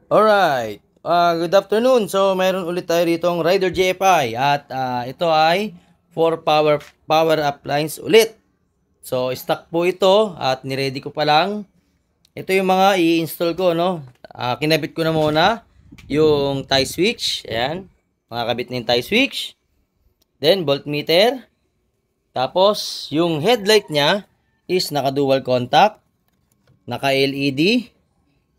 Alright, good afternoon. So, mayroon ulit tayo ditong Rider GFI at ito ay 4 power up lines ulit. So, stock po ito at niready ko pa lang. Ito yung mga i-install ko, no? Kinabit ko na muna yung tie switch. Ayan, makakabit na yung tie switch. Then, voltmeter. Tapos, yung headlight niya is naka-dual contact, naka-LED.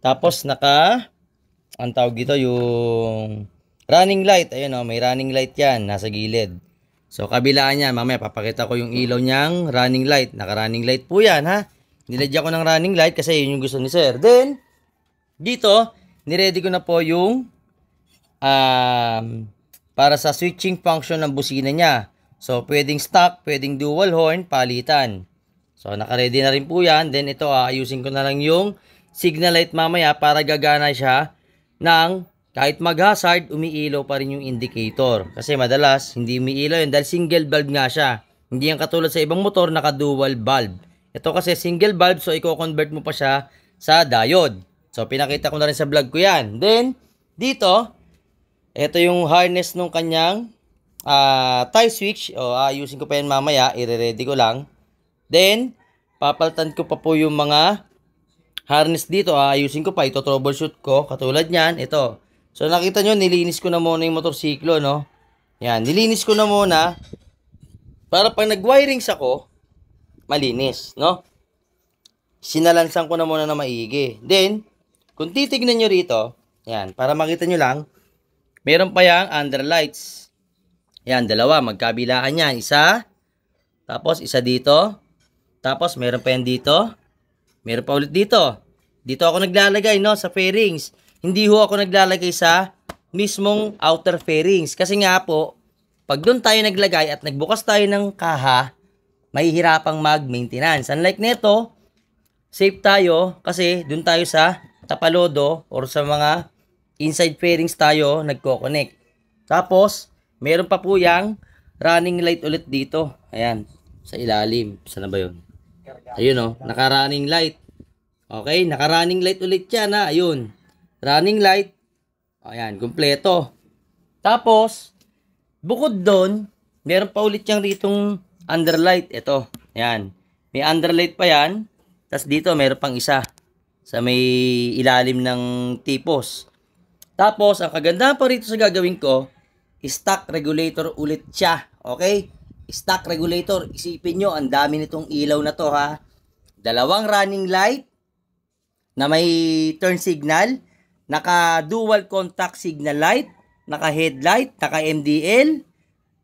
Tapos, ang tawag dito, yung running light. Ayun o, may running light yan, nasa gilid. So, kabilaan yan, mamaya papakita ko yung ilaw niyang running light. Naka-running light po yan, ha. Nilagyan ko ng running light kasi yun yung gusto ni sir. Then, dito, niready ko na po yung para sa switching function ng busina niya. So, pwedeng stock, pwedeng dual horn, palitan. So, naka-ready na rin po yan. Then, ito, ayusin ko na lang yung signal light mamaya para gagana siya ng kahit mag-hazard, umiilaw pa rin yung indicator. Kasi madalas, hindi umiilaw yun dahil single bulb nga siya. Hindi yan katulad sa ibang motor, naka-dual bulb. Ito kasi single bulb, so i-convert mo pa siya sa diode. So, pinakita ko na rin sa vlog ko yan. Then, dito, ito yung harness nung kanyang tie switch. O, ayusin ko pa yan mamaya, i-ready ko lang. Then, papalitan ko pa po yung mga harness dito, ayusin ko pa, ito troubleshoot ko, katulad niyan, ito. So, nakita nyo, nilinis ko na muna yung motorsiklo, no? Yan, nilinis ko na muna, para pag nag-wirings ako, malinis, no? Sinalansan ko na muna na maigi. Then, kung titignan nyo rito, yan, para makita nyo lang, meron pa yung underlights. Yan, dalawa, magkabilaan yan, isa, tapos isa dito, tapos meron pa yan dito, meron pa ulit dito. Dito ako naglalagay, no, sa fairings. Hindi ho ako naglalagay sa mismong outer fairings. Kasi nga po, pag doon tayo naglagay at nagbukas tayo ng kaha, mahihirapang mag-maintenance. Unlike nito, safe tayo kasi doon tayo sa tapalodo or sa mga inside fairings tayo nagko-connect. Tapos, meron pa po yung running light ulit dito. Ayan, sa ilalim. Saan na ba yun? Ayun o, naka-running light. Okay, naka-running light ulit yan ha. Ayun, running light. Ayan, kumpleto. Tapos, bukod doon, meron pa ulit yung ritong underlight. Ito, ayan. May underlight pa yan. Tapos dito, meron pang isa. Sa may ilalim ng tipos. Tapos, ang kagandahan pa rito sa gagawin ko, stock regulator ulit siya. Okay? Stock regulator, isipin nyo, ang dami nitong ilaw na to ha. Dalawang running light na may turn signal, naka dual contact signal light, naka headlight, naka MDL,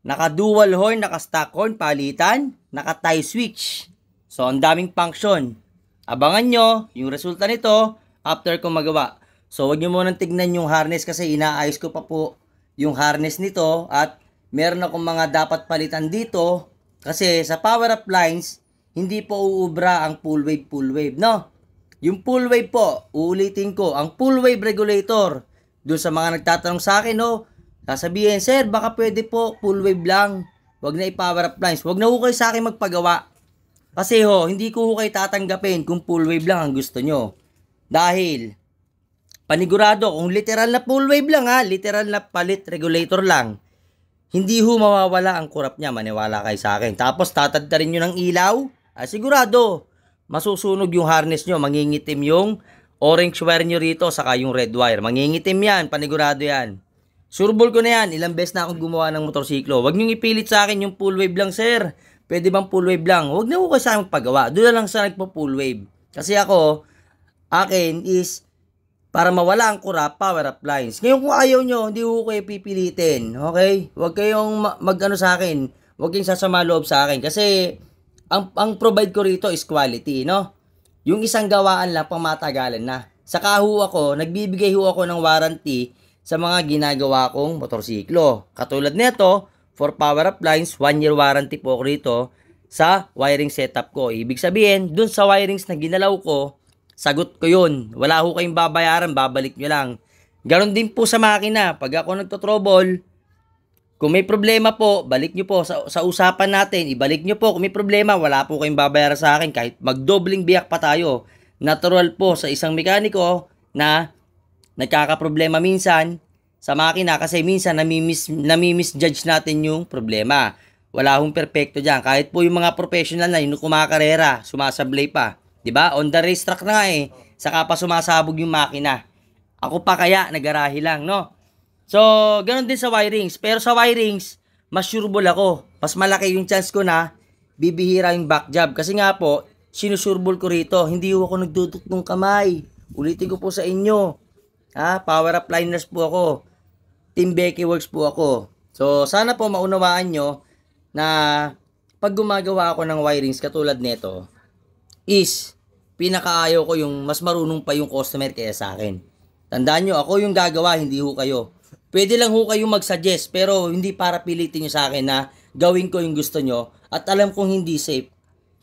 naka dual horn, naka stock horn, palitan, naka tie switch. So, ang daming function. Abangan nyo yung resulta nito after ko magawa. So, wag nyo munang tignan yung harness kasi inaayos ko pa po yung harness nito at meron akong mga dapat palitan dito kasi sa power up lines, hindi po uubra ang full wave, no? Yung full wave po, uulitin ko, ang full wave regulator, dun sa mga nagtatanong sa akin, no? Sasabihin, sir, baka pwede po full wave lang, wag na i-power up lines, wag na ho kayo sa akin magpagawa. Kasi hindi ko kayo tatanggapin kung full wave lang ang gusto nyo. Dahil, panigurado, kung literal na full wave lang literal na palit regulator lang, hindi ho mawawala ang kurap niya, maniwala kayo sa akin. Tapos tatadtarin nyo ng ilaw, sigurado, masusunog yung harness nyo, mangingitim yung orange wire nyo rito, saka yung red wire. Mangingitim yan, panigurado yan. Sureball ko na yan, ilang beses na akong gumawa ng motorsiklo. Huwag nyo ipilit sa akin yung full wave lang, sir. Pwede bang full wave lang? Huwag na ho kayo sa akin paggawa. Doon na lang sa nagpo-full wave. Kasi ako, akin is para mawala ang kurap, power up lines. Ngayon kung ayaw nyo, hindi ko kayo pipilitin. Okay? Huwag kayong mag-ano sa akin. Huwag kayong sasama loob sa akin. Kasi, ang provide ko rito is quality, no? Yung isang gawaan lang, pang matagalan na. Saka ako, nagbibigay ako ng warranty sa mga ginagawa kong motorsiklo. Katulad nito, for power up lines, 1 year warranty po ako rito sa wiring setup ko. Ibig sabihin, dun sa wirings na ginalaw ko, sagot ko yun. Wala ho kayong babayaran, babalik nyo lang. Ganon din po sa makina. Pag ako nagtotrouble, Kung may problema po, balik nyo po sa usapan natin. Ibalik nyo po. Kung may problema, wala po kayong babayaran sa akin. Kahit magdobling biyak pa tayo. Natural po sa isang mekaniko na nagkakaproblema minsan sa makina kasi minsan nami-misjudge natin yung problema. Wala hong perpekto dyan. Kahit po yung mga professional na yung kumakarera, sumasablay pa. 'Di ba? On the racetrack na nga eh. Saka pa sumasabog yung makina. Ako pa kaya, nagarahe lang, no? So, ganun din sa wirings. Pero sa wirings, mas sureball ako. Mas malaki yung chance ko na bibihira yung back job. Kasi nga po, sinusureball ko rito. Hindi ako nagduduk ng kamay. Ulitin ko po sa inyo. Power up liners po ako. Team Becky Works po ako. So, sana po maunawaan nyo na pag gumagawa ako ng wirings katulad nito, is pinakaayaw ko yung mas marunong pa yung customer kaya sa akin. Tandaan nyo, ako yung gagawa, hindi ho kayo. Pwede lang ho kayong mag-suggest, pero hindi para pilitin nyo sa akin na gawin ko yung gusto nyo at alam kong hindi safe.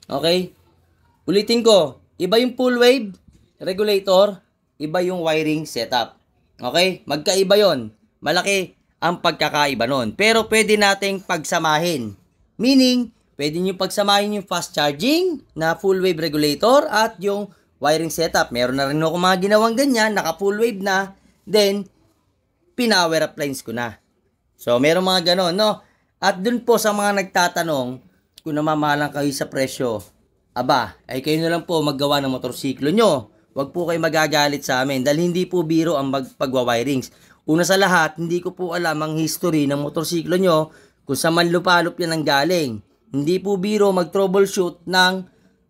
Okay? Ulitin ko, iba yung full wave regulator, iba yung wiring setup. Okay? Magkaiba yon. Malaki ang pagkakaiba nun. Pero pwede nating pagsamahin. Meaning, pwede nyo pagsamahin yung fast charging na full wave regulator at yung wiring setup. Meron na rin ako mga ginawang ganyan, naka full wave na, then pinower up lines ko na. So, meron mga ganon, no? At dun po sa mga nagtatanong, kung namamahalan kayo sa presyo, aba, ay kayo na lang po maggawa ng motorsiklo nyo. Huwag po kayo magagalit sa amin dahil hindi po biro ang pagwa-wirings. Una sa lahat, hindi ko po alam ang history ng motorsiklo nyo kung sa manlupalop yan ang galing. Hindi po biro mag-troubleshoot ng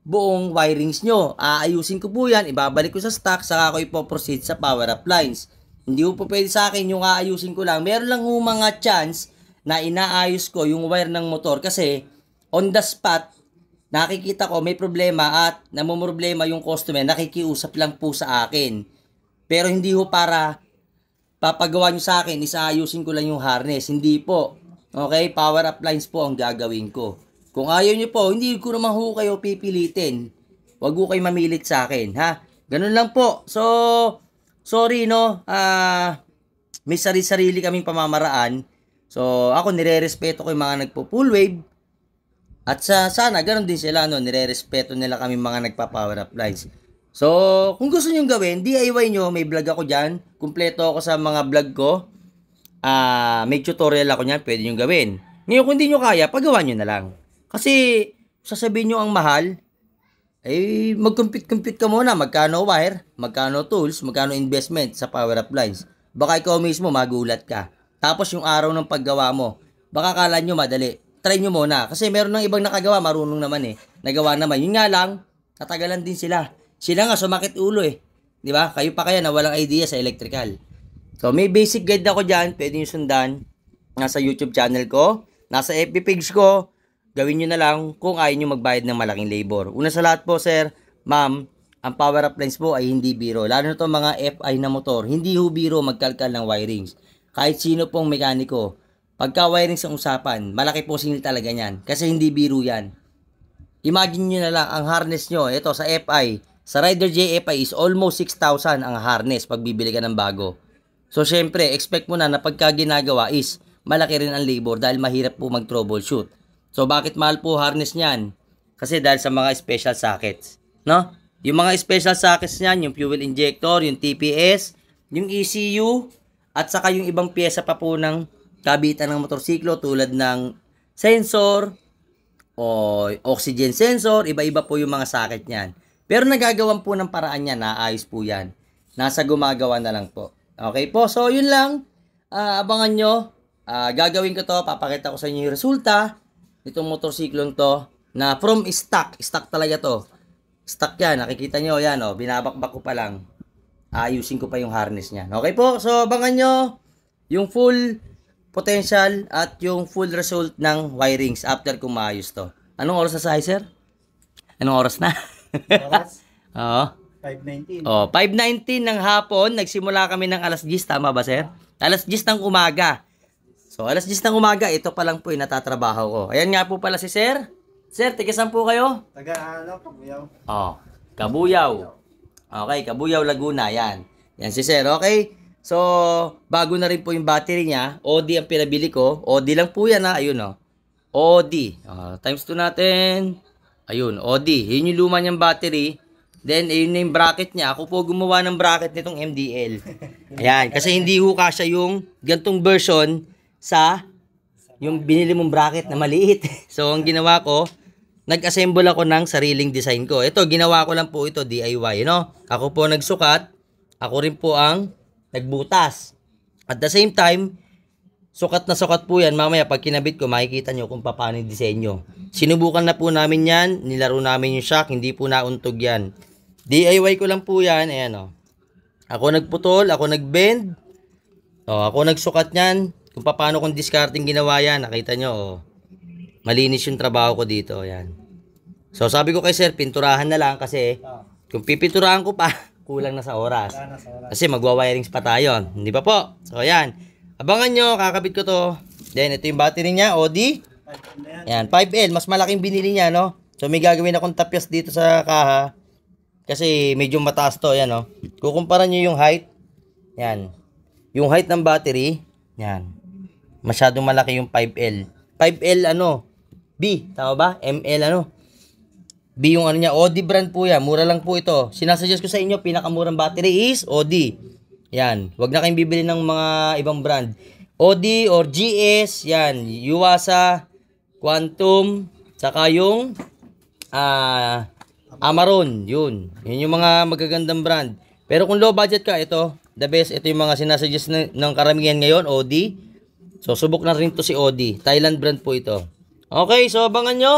buong wirings nyo. Aayusin ko po yan, ibabalik ko sa stock, saka ako ipoproceed sa power up lines. Hindi po pwede sa akin yung aayusin ko lang. Meron lang mga chance na inaayos ko yung wire ng motor kasi on the spot, nakikita ko may problema at namumroblema yung customer, nakikiusap lang po sa akin. Pero hindi ho para papagawa nyo sa akin, isaayusin ko lang yung harness. Hindi po. Okay? Power up lines po ang gagawin ko. Kung ayaw nyo po, hindi ko naman ho kayo pipilitin. Huwag ho kayo mamilit sa akin, ha? Ganun lang po. So, sorry, no? May sarili-sarili kaming pamamaraan. So, ako nire-respeto ko yung mga nagpo-full wave. At sana, ganun din sila, no? Nire-respeto nila kami mga nagpa-power up lines. So, kung gusto nyo gawin, DIY nyo, may vlog ako dyan. Kumpleto ako sa mga vlog ko. May tutorial ako nyan, pwede nyo gawin. Ngayon, kung hindi nyo kaya, pagawa nyo na lang. Kasi, sasabihin nyo ang mahal, mag-compute ka muna. Magkano wire, magkano tools, magkano investment sa power up lines. Baka ikaw mismo magulat ka. Tapos yung araw ng paggawa mo, baka kala nyo madali. Try nyo muna. Kasi meron ng ibang nakagawa, marunong naman eh. Nagawa naman. Yun nga lang, tatagalan din sila. Sila nga sumakit ulo eh. Di ba? Kayo pa kaya na walang idea sa electrical. So, may basic guide ako dyan. Pwede nyo sundan. Nasa YouTube channel ko. Nasa FB page ko. Gawin nyo na lang kung ayaw nyo magbayad ng malaking labor. Una sa lahat po, sir, ma'am, ang power up lines po ay hindi biro. Lalo na itong mga FI na motor. Hindi ho biro magkalkal ng wirings. Kahit sino pong mekaniko. Pagka wirings ang usapan, malaki po singil talaga yan. Kasi hindi biro yan. Imagine nyo na lang, ang harness nyo, ito sa FI, sa Rider J FI is almost 6,000 ang harness pag bibili ka ng bago. So, syempre, expect mo na pagka ginagawa is malaki rin ang labor dahil mahirap po mag-troubleshoot. So, bakit mahal po harness niyan? Kasi dahil sa mga special sockets. No? Yung mga special sockets niyan, yung fuel injector, yung TPS, yung ECU, at saka yung ibang pyesa pa po ng kabitan ng motorsiklo tulad ng sensor, o oxygen sensor, iba-iba po yung mga socket niyan. Pero nagagawan po ng paraan niyan, naayos po yan. Nasa gumagawa na lang po. Okay po, so yun lang. Abangan nyo. Gagawin ko to, papakita ko sa inyo yung resulta itong motorsiklong to na from stock talaga to. Stock yan, nakikita nyo yan, binabakbak ko pa lang. Ayusin ko pa yung harness niyan. Okay po, so abangan nyo yung full potential at yung full result ng wirings after kung maayos to. Anong oras na sa sir? Anong oras na? Oras? Oo. 5:19. 5:19 ng hapon, nagsimula kami ng alas 10, tama ba sir? Alas 10 ng umaga. So, alas 10 ng umaga, ito pa lang po yung natatrabaho ko. Ayan nga po pala si sir. Sir, tigasan po kayo? Kabuyaw. Kabuyaw. Okay, Kabuyaw, Laguna, yan. Yan si sir, okay? So, bago na rin po yung battery niya. OD ang pinabili ko. OD lang po yan ha. Ayun o. OD. Times 2 natin. Ayun, OD. Yun yung luma niyang battery. Then, ayun na yung bracket niya. Ako po gumawa ng bracket nitong MDL. Ayan. Kasi hindi ho kasya yung gantong version sa yung binili mong bracket na maliit. So, ang ginawa ko, nag-assemble ako ng sariling design ko. Ito, ginawa ko lang po ito, DIY, no? Ako po nagsukat. Ako rin po ang nagbutas. At the same time, sukat na sukat po yan. Mamaya, pag kinabit ko, makikita nyo kung paano yung disenyo. Sinubukan na po namin yan. Nilaro namin yung shock. Hindi po nauntog yan. DIY ko lang po yan. Ayan, o. Ako nagputol. Ako nagbend. O, ako nagsukat yan. Kung paano kong discarding ginawa yan. Nakita nyo, o. Malinis yung trabaho ko dito. Ayan. So, sabi ko kay sir, pinturahan na lang kasi kung pipinturahan ko pa, kulang na sa oras. Kasi magwa-wirings pa tayo. Hindi pa po? So, ayan. Abangan nyo, kakabit ko to. Then, ito yung battery niya, OD. Ayan, 5L. Mas malaking binili niya, no? So, may gagawin akong tapyas dito sa kaha. Kasi medyo mataas to, ayan, no? Kukumpara nyo yung height. Ayan. Yung height ng battery. Ayan. Masyadong malaki yung 5L. 5L, ano? B. Tama ba? ML, ano? B yung ano niya. OD brand po yan. Mura lang po ito. Sinasuggest ko sa inyo, pinakamurang battery is OD. Yan. Huwag na kayong bibili ng mga ibang brand. OD or GS. Yan. Yuasa, Quantum, saka yung Amaron. Yun. Yun yung mga magagandang brand. Pero kung low budget ka, ito. The best. Ito yung mga sinasuggest ng karamihan ngayon. OD. So, subok na rin to si OD. Thailand brand po ito. Okay. So, abangan nyo.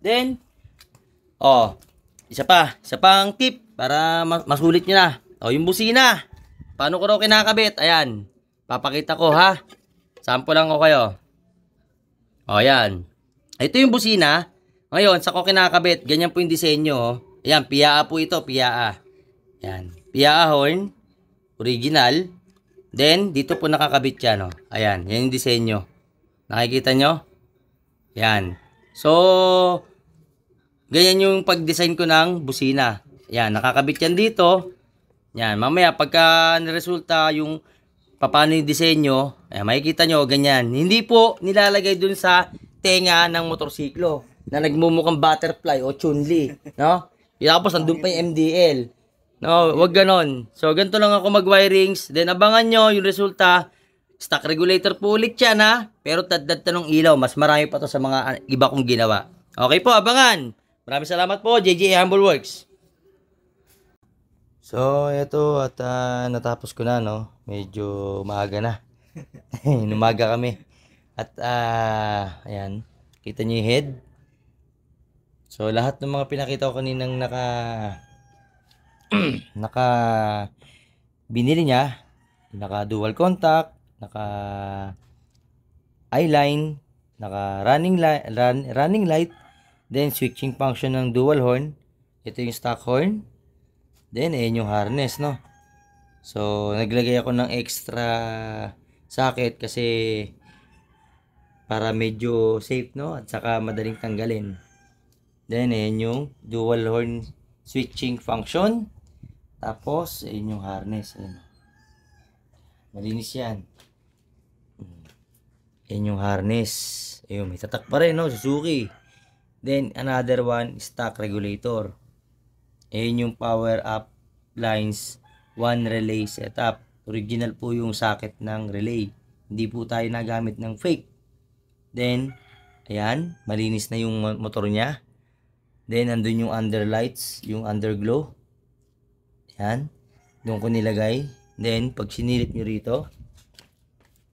Then, isa pang tip para masulit nyo na. Yung busina. Paano ko raw kinakabit? Ayan. Papakita ko ha. Sample lang ko kayo. Ayan. Ito yung busina. Ngayon, sa ko kinakabit, ganyan po yung disenyo. Ayan, PIAA po ito, PIAA. Ayan. PIAA horn. Original. Then, dito po nakakabit yan. Ayan, yan yung disenyo. Nakikita nyo? Ayan. So, ganyan yung pag-design ko ng busina. Yan, nakakabit yan dito. Yan, mamaya pagka niresulta yung paano yung disenyo, makikita nyo, ganyan. Hindi po nilalagay dun sa tenga ng motorsiklo na nagmumukhang butterfly o chunli, no? Tapos andun pa yung MDL. No, wag ganon. So, ganito lang ako mag-wirings. Then, abangan nyo yung resulta. Stock regulator po ulit yan, ha? Pero tadtad tanong ilaw. Mas marami pa to sa mga iba kong ginawa. Okay po, abangan. Maraming salamat po, JJ Humble Works. So, eto at natapos ko na, no? Medyo maaga na. Numaga kami. At, ayan. Kita nyo yung head. So, lahat ng mga pinakita ko kaninang binili niya. Naka dual contact. Naka eyeline. Naka running light. Then, switching function ng dual horn. Ito yung stock horn. Then, ayan yung harness, no? So, naglagay ako ng extra socket kasi para medyo safe, no? At saka madaling tanggalin. Then, ayan yung dual horn switching function. Tapos, ayan yung harness. Ayan. Malinis yan. Ayan yung harness. Ayun, may tatak pa rin, no? Suzuki. Then, another one, stock regulator. Ayan yung power up lines 1 relay setup. Original po yung socket ng relay. Hindi po tayo nagamit ng fake. Then, ayan, malinis na yung motor niya. Then, andun yung underlights, yung underglow. Ayan, doon ko nilagay. Then, pag sinilip nyo rito,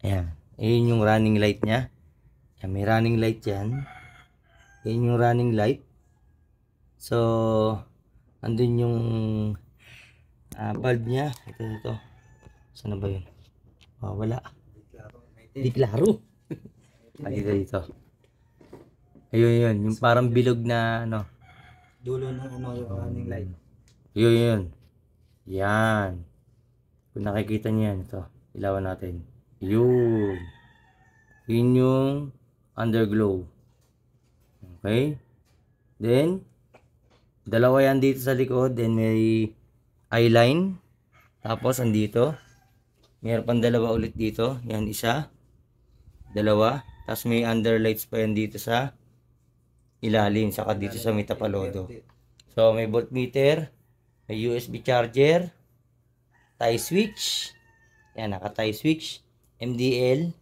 ayan, ayan yung running light niya. Ayan, may running light yan. Ayan yung running light. So, andun yung bulb niya. Ito. Saan na ba yun? Wala. Di klaro. Dito. Ayun yun. Yung parang bilog na ano. Dulo ng yung running light. Yun. Yan. Kung nakikita niyo yan. Ito. Ilawan natin. Yun. Yun yung underglow. Okay. Then, dalawa yan dito sa likod. Then, may eyeline. Tapos, andito. Meron pang dalawa ulit dito. Yan, isa. Dalawa. Tapos may underlights pa yan dito sa ilalim. Saka dito sa may tapalodo. So, may voltmeter. May USB charger. Tie switch. Yan, naka-tie switch. MDL.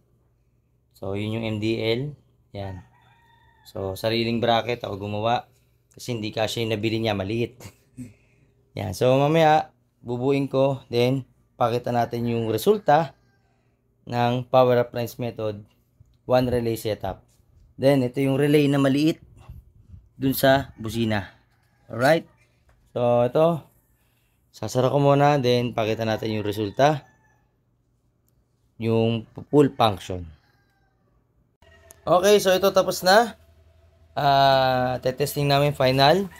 So, yun yung MDL. Yan. So, sariling bracket ako gumawa. Kasi hindi kasya yung nabili niya. Maliit. Yan. So, mamaya, bubuin ko. Then, pakita natin yung resulta ng power appliance method. One relay setup. Then, ito yung relay na maliit dun sa busina. Alright. So, ito. Sasara ko muna. Then, pakita natin yung resulta. Yung full function. Okay. So, ito tapos na. Tetesting namin final.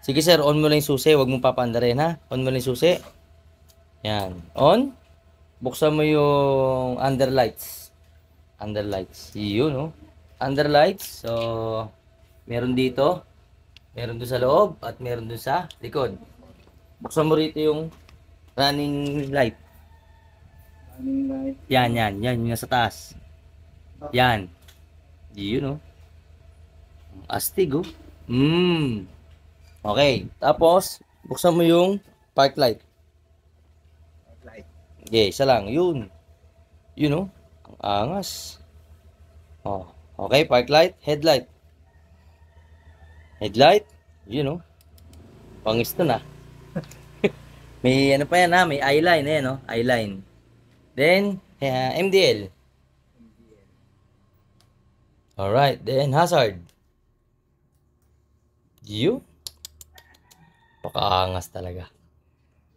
Sige sir, on mo lang yung susi. Huwag mong papaandarin ha. On mo lang yung susi. Yan. On. Buksan mo yung underlights. Underlights. Yun, no? Underlights. So, meron dito. Meron doon sa loob. At meron doon sa likod. Buksan mo rito yung running light. Running light. Yan. Yan yung nasa taas. Yan. Yun, no? Astig, oh. Okay. Tapos, buksan mo yung park light. Light. Okay, isa lang. Yun. Yun, oh. Ang angas. Oh. Okay, park light. Headlight. Headlight. Yun, oh. Pangis to na. May ano pa yan, ha? May eyeline, eh, no? Eyeline. Then, MDL. Alright. Then, hazard. Yun. Pakaangas talaga.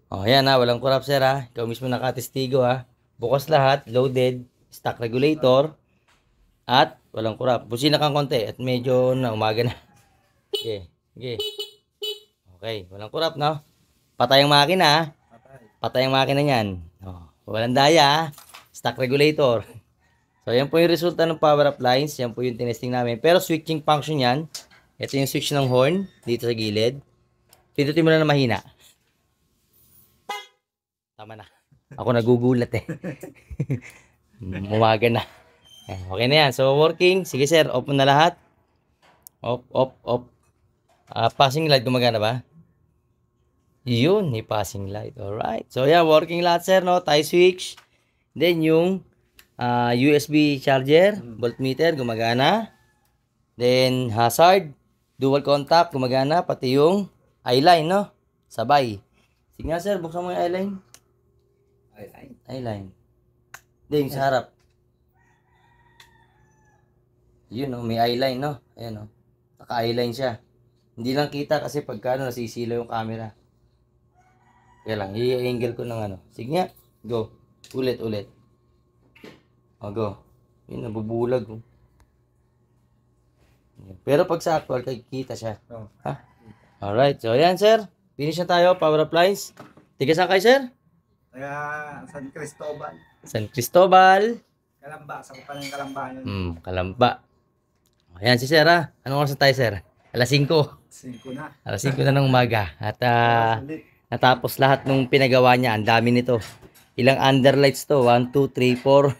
Oh, yan ha. Walang kurap sir ha. Ikaw mismo nakatestigo ha. Bukas lahat. Loaded. Stock regulator. At walang kurap. Busina kang konti. At medyo na umaga na. Okay. Okay. Okay. Walang kurap no. Patay ang makina ha. Patay ang makina niyan. Oh, walang daya ha. Stock regulator. So yan po yung resulta ng power appliance. Yan po yung tinesting namin. Pero switching function yan. Ito yung switch ng horn. Dito sa gilid. Pindutin mo na mahina. Tama na. Ako nagugulat eh. Umaga na. Okay na yan. So, working. Sige sir, off mo na lahat. Off. Passing light gumagana ba? Yun, may passing light. Alright. So, yeah, working lahat sir, no? Tie switch. Then, yung USB charger, voltmeter, gumagana. Then, hazard, dual contact, gumagana. Pati yung eyeline, no? Sabay. Sige nga, sir. Buksan mo yung eyeline. Eyeline. Then, sa harap. Yun, no? May eyeline, no? Ayan, no? Naka-eyeline siya. Hindi lang kita kasi pagka nasisilaw yung camera. Kaya lang, i-angle ko ng ano. Sige nga. Go. Ulit. O, go. Yun, nabubulag. Oh. Pero pag sa actual, kikita siya. Oh. Ha? Alright. So, ayan, sir. Finish na tayo. Power appliance. Tiga saan kayo, sir? Kaya San Cristobal. San Cristobal. Kalamba. Sa pa ng Kalamba yun. Kalamba. Ayan si sir, ha? Anong oras na tayo, sir? Alas 5. 5 na. Alas 5 na ng umaga. At Ulit. natapos lahat nung pinagawa niya. Ang dami nito. Ilang underlights to? 1, 2, 3, 4,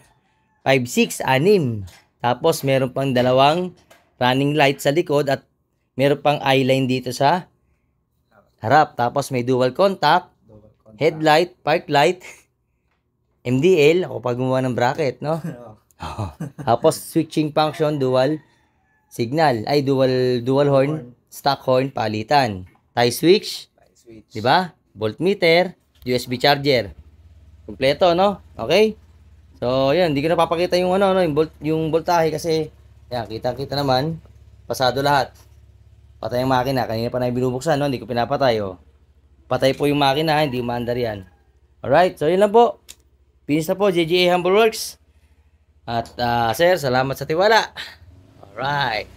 5, 6, 6. Tapos meron pang dalawang running light sa likod at meron pang eyeline dito sa harap. Tapos may dual contact, headlight, park light, MDL. Ako pa gumawa ng bracket, no? Tapos switching function, dual signal. Ay, dual horn, stock horn, palitan. Tie switch, di ba? Voltmeter, USB charger. Kompleto, no? Okay? So, yan, hindi ko na papakita yung ano, yung voltahe kasi yan, kita-kita naman, pasado lahat. Patay ang makina, kanina pa na binubuksan, no? Hindi ko pinapatay, oh. Patay po yung makina, hindi umaandar yan. Alright, so yun lang po. Finish na po, JGA Humble Works. At, sir, salamat sa tiwala. Alright.